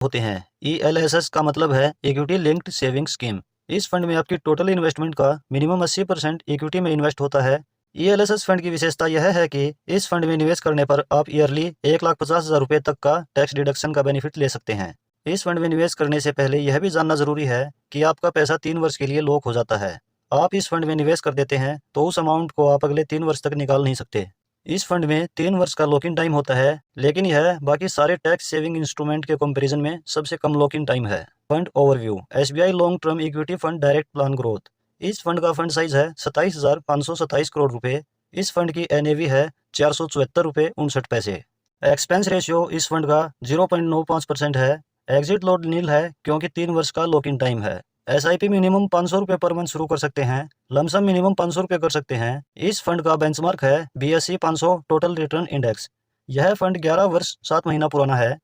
होते हैं। ELSS का मतलब है इक्विटी लिंक्ड सेविंग स्कीम। इस फंड में आपकी टोटल इन्वेस्टमेंट का मिनिमम 80% इक्विटी में इन्वेस्ट होता है। ELSS फंड की विशेषता यह है कि इस फंड में निवेश करने पर आप ईयरली 1,50,000 रुपये तक का टैक्स डिडक्शन का बेनिफिट ले सकते हैं। इस फंड में निवेश करने से पहले यह भी जानना जरूरी है कि आपका पैसा 3 वर्ष के लिए लॉक हो जाता है। आप इस फंड में निवेश कर देते हैं तो उस अमाउंट को आप अगले 3 वर्ष तक निकाल नहीं सकते। इस फंड में 3 वर्ष का लॉक इन टाइम होता है, लेकिन यह बाकी सारे टैक्स सेविंग इंस्ट्रूमेंट के कंपैरिजन में सबसे कम लॉक इन टाइम है। Fund overview. SBI long term equity fund direct plan growth. इस फंड का फंड साइज है 27,527 करोड़ रुपए। इस फंड की NAV है 474 रुपये 59 पैसे। एक्सपेंस रेशियो इस फंड का 0.95% है। एग्जिट लोड नील है क्योंकि 3 वर्ष का लॉक इन टाइम है। SIP मिनिमम 500 रुपये पर मंथ शुरू कर सकते हैं। लमसम मिनिमम 500 रुपये कर सकते हैं। इस फंड का बेंचमार्क है BSE 500 टोटल रिटर्न इंडेक्स। यह फंड 11 वर्ष 7 महीना पुराना है।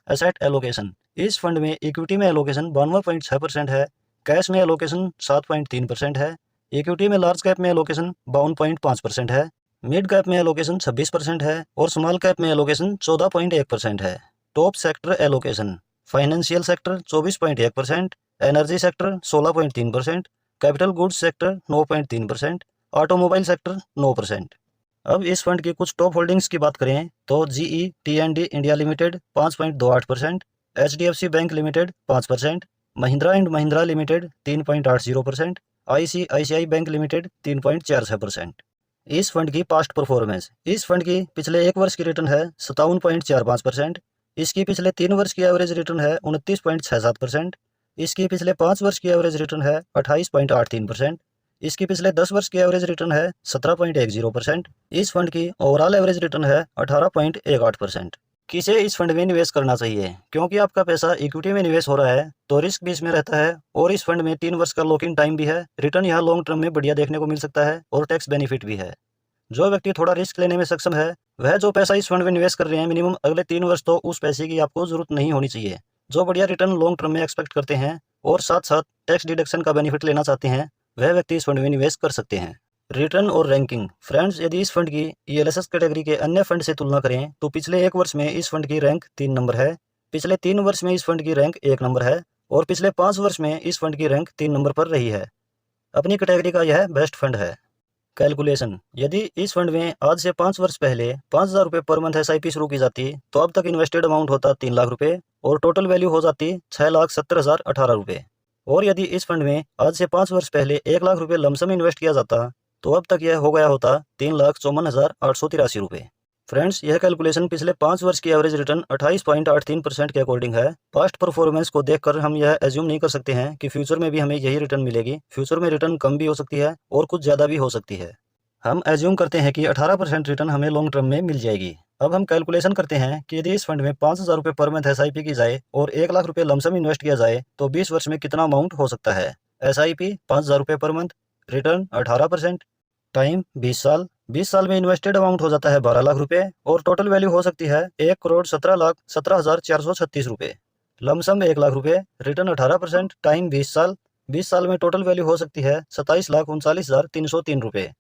Asset allocation. इस फंड में इक्विटी में एलोकेशन 92.6% है। कैश में एलोकेशन 7.3% है। इक्विटी में लार्ज कैप में एलोकेशन 52.5% है। मिड कैप में एलोकेशन 26% है और स्मॉल कैप में एलोकेशन 14.1% है। Top sector allocation. Financial sector 24.1%, energy sector 16.3%, capital goods sector 9.3%, automobile sector 9%। अब इस फंड की कुछ टॉप होल्डिंग्स की बात करें तो GE T&D India limited 5.28%, HDFC bank limited 5%, Mahindra and Mahindra limited 3.80%, ICICI bank limited 3.46%। इस फंड की पास्ट परफॉर्मेंस। इस फंड की पिछले 1 वर्ष की रिटर्न है 57.45%। इसकी पिछले 3 वर्ष की एवरेज रिटर्न है 29.67%। इसकी पिछले 5 वर्ष की एवरेज रिटर्न है 28.83%। इसकी पिछले 10 वर्ष की एवरेज रिटर्न है 17.10%। इस फंड की ओवरऑल एवरेज रिटर्न है 18.18%। किसे इस फंड में निवेश करना चाहिए? क्योंकि आपका पैसा इक्विटी में निवेश हो रहा है तो रिस्क भी इसमें रहता है और इस फंड में 3 वर्ष का लॉक इन टाइम भी है। रिटर्न यहाँ लॉन्ग टर्म में बढ़िया देखने को मिल सकता है और टैक्स बेनिफिट भी है। जो व्यक्ति थोड़ा रिस्क लेने में सक्षम है वह जो पैसा इस फंड में निवेश कर रहे हैं मिनिमम अगले 3 वर्ष तो उस पैसे की आपको जरूरत नहीं होनी चाहिए। जो बढ़िया रिटर्न लॉन्ग टर्म में एक्सपेक्ट करते हैं और साथ साथ टैक्स डिडक्शन का बेनिफिट लेना चाहते हैं वह व्यक्ति इस फंड में निवेश कर सकते हैं। रिटर्न और रैंकिंग। फ्रेंड्स, यदि इस फंड की ELSS कैटेगरी के अन्य फंड से तुलना करें तो पिछले 1 वर्ष में इस फंड की रैंक 3 नंबर है, पिछले 3 वर्ष में इस फंड की रैंक 1 नंबर है और पिछले 5 वर्ष में इस फंड की रैंक 3 नंबर पर रही है। अपनी कैटेगरी का यह बेस्ट फंड है। कैलकुलेशन। यदि इस फंड में आज से 5 वर्ष पहले 5,000 रुपये पर मंथ SIP शुरू की जाती तो अब तक इन्वेस्टेड अमाउंट होता 3 लाख रुपये और टोटल वैल्यू हो जाती 6,70,018 रुपये। और यदि इस फंड में आज से 5 वर्ष पहले 1 लाख रुपये लमसम इन्वेस्ट किया जाता तो अब तक यह हो गया होता 3,54,883 रुपये। फ्रेंड्स, यह कैलकुलेशन पिछले 5 वर्ष की एवरेज रिटर्न 28.83% के अकॉर्डिंग है। पास्ट परफॉर्मेंस को देखकर हम यह एज्यूम नहीं कर सकते हैं कि फ्यूचर में भी हमें यही रिटर्न मिलेगी। फ्यूचर में रिटर्न कम भी हो सकती है और कुछ ज़्यादा भी हो सकती है। हम एज्यूम करते हैं कि 18% रिटर्न हमें लॉन्ग टर्म में मिल जाएगी। अब हम कैलकुलेशन करते हैं कि यदि इस फंड में 5,000 रुपये पर मंथ SIP की जाए और 1 लाख रुपये लमसम इन्वेस्ट किया जाए तो 20 वर्ष में कितना अमाउंट हो सकता है? SIP 5,000 रुपये पर मंथ, रिटर्न 18%, टाइम 20 साल। 20 साल में इन्वेस्टेड अमाउंट हो जाता है 12 लाख रुपए और टोटल वैल्यू हो सकती है 1,17,17,436 रुपए। लमसम 1 लाख रुपए, रिटर्न 18%, टाइम 20 साल। 20 साल में टोटल वैल्यू हो सकती है 27,39,303 रुपए।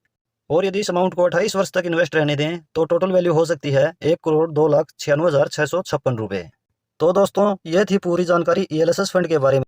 और यदि इस अमाउंट को 28 वर्ष तक इन्वेस्ट रहने दें तो टोटल वैल्यू हो सकती है 1,02,96,656 रुपए। तो दोस्तों, यह थी पूरी जानकारी ELSS फंड के बारे में।